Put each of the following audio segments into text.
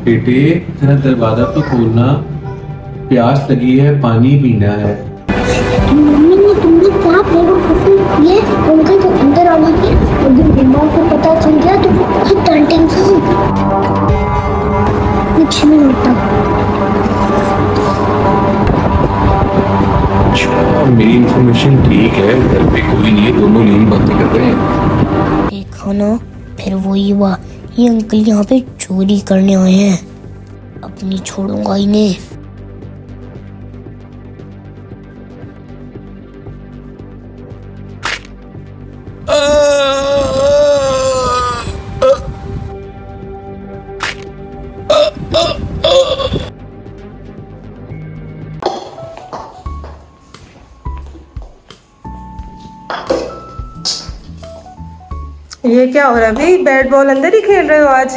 बेटे जरा दरवाजा तो खोलना, प्यास लगी है, पानी पीना है। मम्मी ने तुमने क्या बेवकूफी की है? अंकल को अंदर आने की, अगर मम्मा को पता चल गया तो वो बहुत डांटेंगी। कुछ नहीं होता। अच्छा, मेरी इन्फॉर्मेशन ठीक है, घर पे कोई नहीं है, दोनों यही बातें कर रहे हैं। देखो ना, फिर वही हुआ, ये अंकल यहाँ पे चोरी करने आए हैं। अब नहीं छोड़ूंगा इन्हें। ये क्या हो रहा है भाई? बैट बॉल अंदर ही खेल रहे हो आज?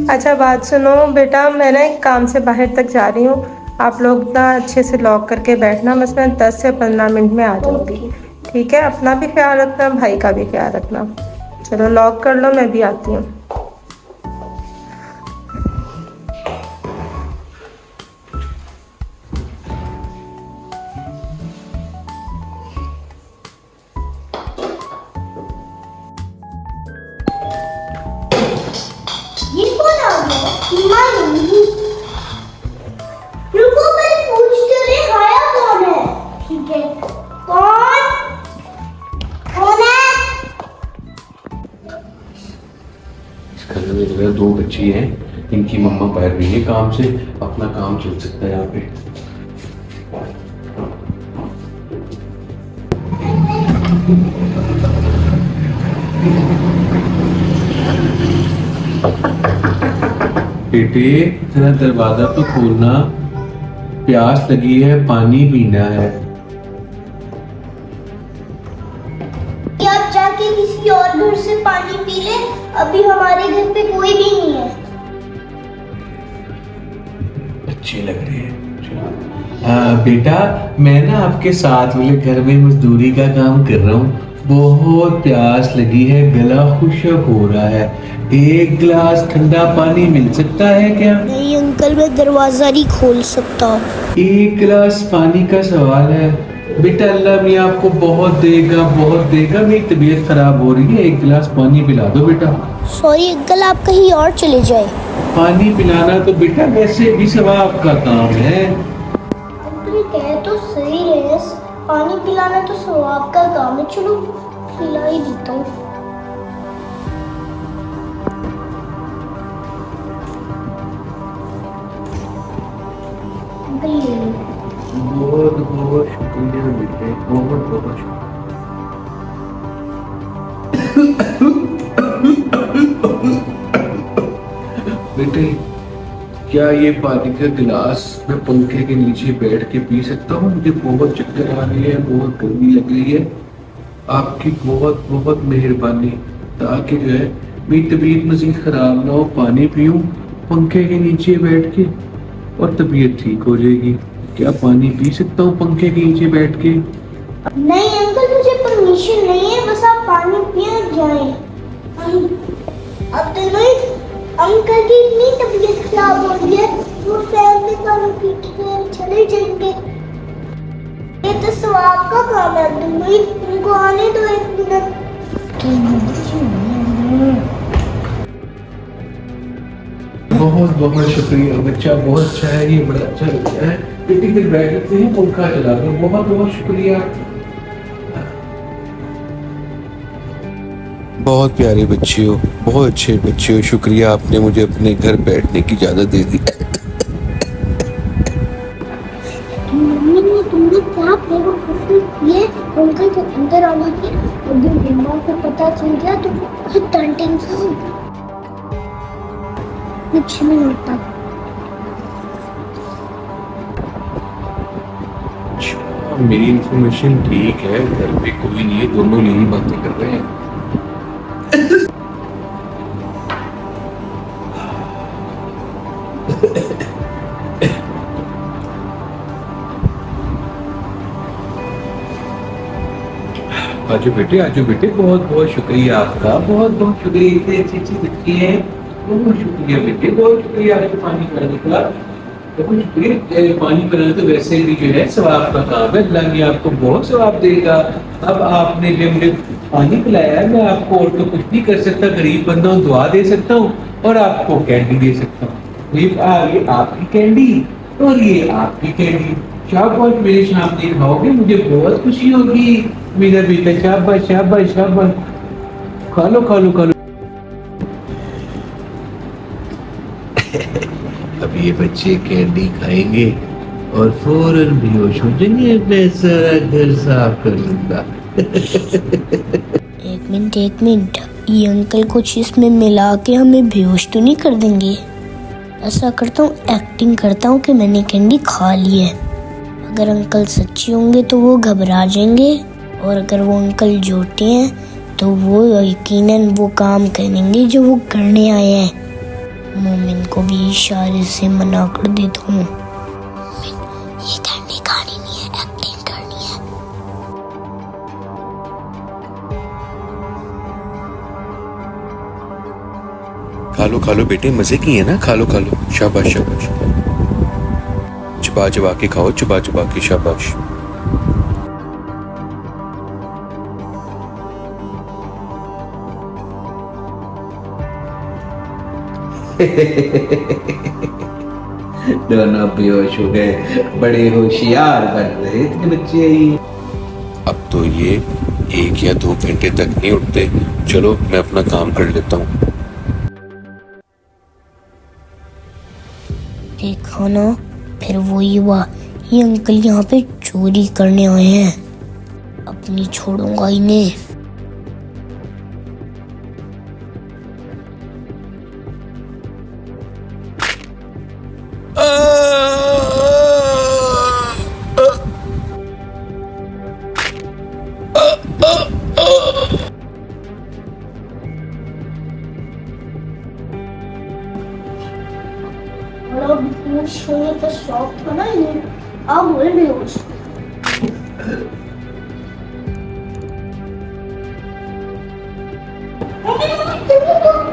अच्छा बात सुनो बेटा, मैं ना एक काम से बाहर तक जा रही हूँ। आप लोग ना अच्छे से लॉक करके बैठना, बस मैं 10 से 15 मिनट में आ जाऊँगी। ठीक है? अपना भी ख्याल रखना, भाई का भी ख्याल रखना। चलो लॉक कर लो, मैं भी आती हूँ। ये कौन आ गया? मम्मी, रुको मैं पूछते रही, आया कौन है? ठीक है, कौन कौन है? इस घर में जो है 2 बच्ची हैं, इनकी मम्मा बाहर गई है काम से, अपना काम चल सकता है यहाँ पे। बेटे जरा दरवाजा तो खोलना, प्यास लगी है, पानी पीना है। क्या आप जाके किसी और घर से पानी पी ले? अभी हमारे घर पे कोई भी नहीं है। अच्छे लग रहे हैं, चलो। बेटा मैं ना आपके साथ वाले घर में मजदूरी का काम कर रहा हूँ, बहुत प्यास लगी है, गला खुश्क हो रहा है, एक गिलास ठंडा पानी मिल सकता है क्या? नहीं अंकल, मैं दरवाजा नहीं खोल सकता। एक गिलास पानी का सवाल है बेटा, अल्लाह भी आपको बहुत देगा, बहुत देगा। मेरी तबीयत खराब हो रही है, एक गिलास पानी पिला दो बेटा। सॉरी अंकल, आप कहीं और चले जाए। पानी पिलाना तो बेटा वैसे भी सवाब का काम है। अंकल कह तो सही रहे, पानी पिलाना तो सवाब का काम है। चलो पिला ही देता हूँ। अंकल ले लो। बहुत बहुत शुक्रिया बेटे, बहुत बहुत शुक्रिया। बेटे क्या ये पानी का गिलास मैं पंखे के नीचे बैठ के पी सकता हूँ? मुझे बहुत चक्कर आ रही है, बहुत गर्मी लग रही है। आपकी बहुत बहुत मेहरबानी, ताकि जो है मेरी तबीयत मजीद खराब ना हो, पानी पीऊँ पंखे के नीचे बैठ के और तबीयत ठीक हो जाएगी। क्या पानी पी सकता हूँ पंखे के नीचे बैठ के? नहीं अंकल, मुझे परमिशन नहीं है, बस आप पानी पिए जाएं। अब तो नहीं, अंकल की इतनी तबीयत खराब हो रही है, वो फैन में पानी पी के चले जाएंगे। ये तो सवाब का काम है अब्दुल मुईद, उनको आने दो 1 मिनट। बहुत बहुत शुक्रिया बच्चा, बहुत अच्छा है, ये बड़ा अच्छा लगता है। बेटी फिर बैठ लेते हैं, पंखा चला दो। बहुत बहुत शुक्रिया। बहुत प्यारे बच्चे हो, बहुत अच्छे बच्चे हो, शुक्रिया आपने मुझे अपने घर बैठने की इजाजत दे दी। मम्मी ने तुमने क्या बेवकूफी की है? अंकल को अंदर आने की, अगर मम्मा को पता चल गया तो वो बहुत डांटेंगी। कुछ नहीं होता। अच्छा, मेरी इन्फॉर्मेशन ठीक है, घर पे कोई नहीं है, दोनों यही बातें कर रहे हैं। आजो बेटे, आजो बेटे, बहुत बहुत शुक्रिया आपका, बहुत बहुत शुक्रिया, इतनी अच्छी अच्छी बच्ची है। बहुत शुक्रिया बेटे, बहुत शुक्रिया आपको पानी पिलाने का। बहुत शुक्रिया। पानी पिलाना तो वैसे भी जो है सवाब का काम है, अल्लाह ने आपको बहुत सवाब देगा। अब आपने जो मुझे पानी पिलाया है, मैं आपको और तो कुछ नहीं कर सकता, गरीब बंदा हूँ, दुआ दे सकता हूँ और आपको कैंडी दे सकता हूँ। ये आपकी कैंडी और ये आपकी कैंडी, शाबाश मेरे सामने खाओगे, मुझे बहुत खुशी होगी मेरा बेटा। शाबाश शाबाश शाबाश, खा लो खा लो खा लो। अब ये बच्चे कैंडी खाएंगे और फौरन बेहोश हो जाएंगे, मैं सारा घर साफ कर लूंगा। एक मिनट, ये अंकल कुछ इसमें मिला के हमें बेहोश तो नहीं कर देंगे? ऐसा करता हूँ, एक्टिंग करता हूँ कि मैंने कैंडी खा ली है। अगर अंकल सच्चे होंगे तो वो घबरा जाएंगे, और अगर वो अंकल झूठे हैं तो वो यकीनन वो काम करेंगे जो वो करने आए हैं। मोमिन को भी इशारे से मना कर देता हूँ। ये कैंडी खानी नहीं है, एक्टिंग करनी है। खा लो बेटे, मजे की है ना, खा लो शाबाश शाबाश, चबा चबा के खाओ, चबा चबा के, शाबाश। दोनों बेहोश हो गए, बड़े होशियार बन रहे थे बच्चे। अब तो ये 1 या 2 घंटे तक नहीं उठते। चलो मैं अपना काम कर लेता हूँ। देखो ना, फिर वही हुआ, ये अंकल यहाँ पे चोरी करने आए हैं। अपनी छोड़ूंगा इन्हें। बड़ा बेहोश होने का शौक था ना ये, अब हुए बेहोश।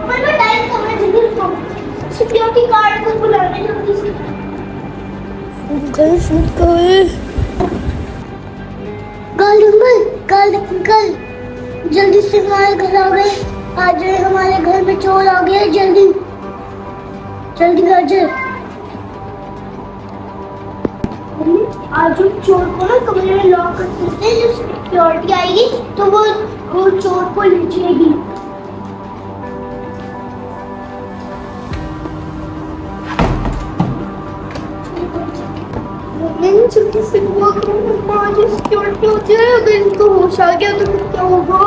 मैंने टाइम कम है, जल्दी उठो। सिक्योरिटी गार्ड को बुलाने जल्दी से। अंकल जल्दी से हमारे घर आ गए। आ जाए, हमारे घर में चोर आ गया, जल्दी जल्दी आ जाए। आज चोर को ना कमरे में लॉक कर देते हैं, जब सिक्योरिटी आएगी तो वो चोर को ले जाएगी। मैंने जल्दी से दुआ करूँ, आज सिक्योरिटी हो जाए, अगर इनको होश आ गया तो क्या होगा।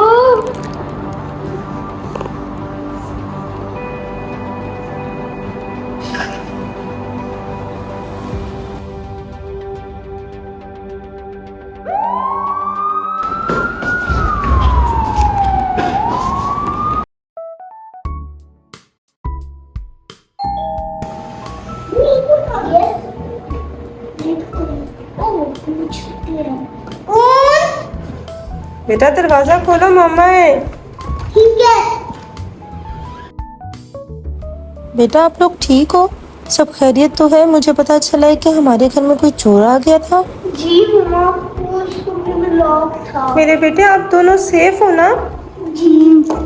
बेटा दरवाजा खोलो, मम्मा है। ठीक है। बेटा आप लोग ठीक हो? सब खैरियत तो है? मुझे पता चला है कि हमारे घर में कोई चोर आ गया था। जी मम्मा, उस कमरे में लॉक था। मेरे बेटे आप दोनों सेफ हो ना? जी,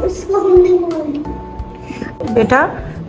इसको हमने बोला। बेटा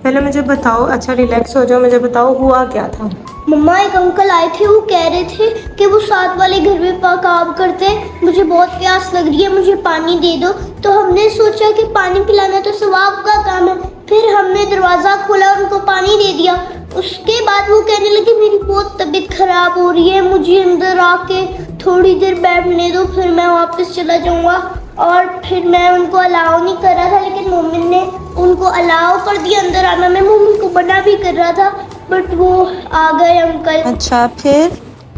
पहले मुझे बताओ, अच्छा रिलैक्स हो जाओ, मुझे बताओ हुआ क्या था। मम्मा एक अंकल आए थे, वो कह रहे थे कि वो साथ वाले घर में काम करते हैं, मुझे बहुत प्यास लग रही है, मुझे पानी दे दो। तो हमने सोचा कि पानी पिलाना तो सवाब का काम है, फिर हमने दरवाज़ा खोला, उनको पानी दे दिया। उसके बाद वो कहने लगे मेरी बहुत तबीयत खराब हो रही है, मुझे अंदर आके थोड़ी देर बैठने दो, फिर मैं वापस चला जाऊँगा। और फिर मैं उनको अलाउ नहीं कर रहा था, लेकिन मोमिन ने उनको अलाउ कर दिया अंदर आना। मैं मोमिन को मना भी कर रहा था, बट वो आ गए अंकल। अच्छा फिर?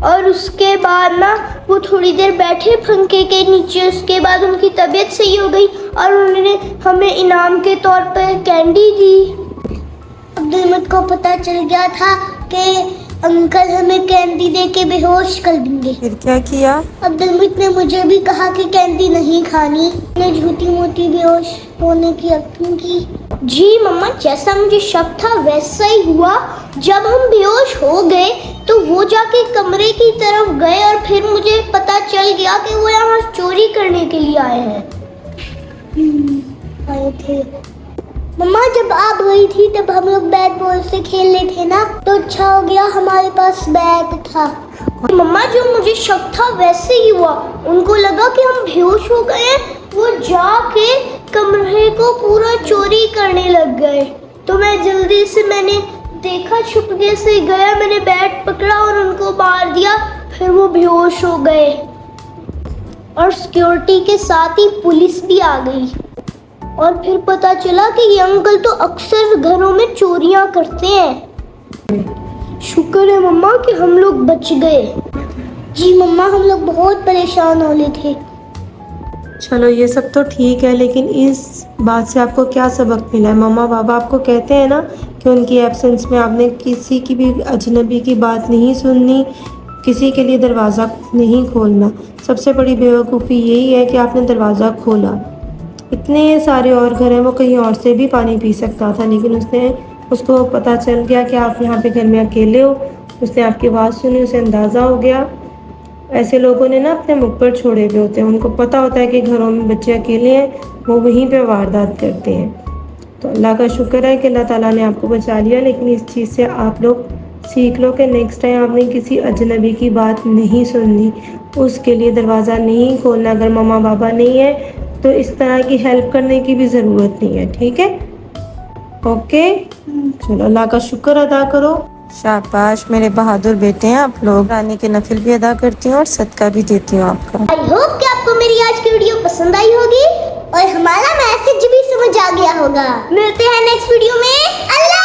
और उसके बाद ना वो थोड़ी देर बैठे पंखे के नीचे, उसके बाद उनकी तबीयत सही हो गई और उन्होंने हमें इनाम के तौर पर कैंडी दी। अब्दुल को पता चल गया था कि अंकल हमें कैंडी दे के बेहोश कर देंगे। फिर क्या किया? अब्दुल ने मुझे भी कहा कि कैंडी नहीं खानी, मैंने झूठी मोटी बेहोश होने की एक्टिंग की। जी मम्मा, जैसा मुझे शक था वैसा ही हुआ। जब हम बेहोश हो गए तो वो जाके कमरे की तरफ गए और फिर मुझे पता चल गया कि वो यहाँ चोरी करने के लिए आए हैं। आए थे। मम्मा, जब आप गई थी तब हम लोग बैट बॉल से खेल रहे थे ना, तो अच्छा हो गया हमारे पास बैट था। मम्मा, जो मुझे शक था वैसे ही हुआ। उनको लगा कि हम बेहोश हो गए, वो जाके कमरे को पूरा चोरी करने लग गए। तो मैं जल्दी से मैंने देखा, छुपके से गया, मैंने बैट पकड़ा और उनको मार दिया। फिर वो बेहोश हो गए और सिक्योरिटी के साथ ही पुलिस भी आ गई। और फिर पता चला कि ये अंकल तो अक्सर घरों में चोरियां करते हैं। शुक्र है मम्मा कि हम लोग बच गए। जी मम्मा, हम लोग बहुत परेशान हो रहे थे। चलो ये सब तो ठीक है, लेकिन इस बात से आपको क्या सबक मिला है? मम्मा पापा आपको कहते हैं ना कि उनकी एब्सेंस में आपने किसी की भी अजनबी की बात नहीं सुननी, किसी के लिए दरवाज़ा नहीं खोलना। सबसे बड़ी बेवकूफ़ी यही है कि आपने दरवाज़ा खोला। इतने सारे और घर हैं, वो कहीं और से भी पानी पी सकता था, लेकिन उसको पता चल गया कि आप यहाँ पे घर में अकेले हो। उसने आपकी आवाज़ सुनी, उसे अंदाज़ा हो गया। ऐसे लोगों ने ना अपने मुख पर छोड़े हुए होते हैं, उनको पता होता है कि घरों में बच्चे अकेले हैं, वो वहीं पे वारदात करते हैं। तो अल्लाह का शुक्र है कि अल्लाह ताला ने आपको बचा लिया। लेकिन इस चीज़ से आप लोग सीख लो कि नेक्स्ट टाइम आपने किसी अजनबी की बात नहीं सुननी, उसके लिए दरवाज़ा नहीं खोलना। अगर मम्मा पापा नहीं है तो इस तरह की हेल्प करने की भी ज़रूरत नहीं है, ठीक है? ओके, चलो अल्लाह का शुक्र अदा करो। शाबाश मेरे बहादुर बेटे हैं आप लोग। रानी के नफिल भी अदा करती हूँ और सदका भी देती हूँ आपका। आई होप कि आपको मेरी आज की वीडियो पसंद आई होगी और हमारा मैसेज भी समझ आ गया होगा। मिलते हैं नेक्स्ट वीडियो में। अल्लाह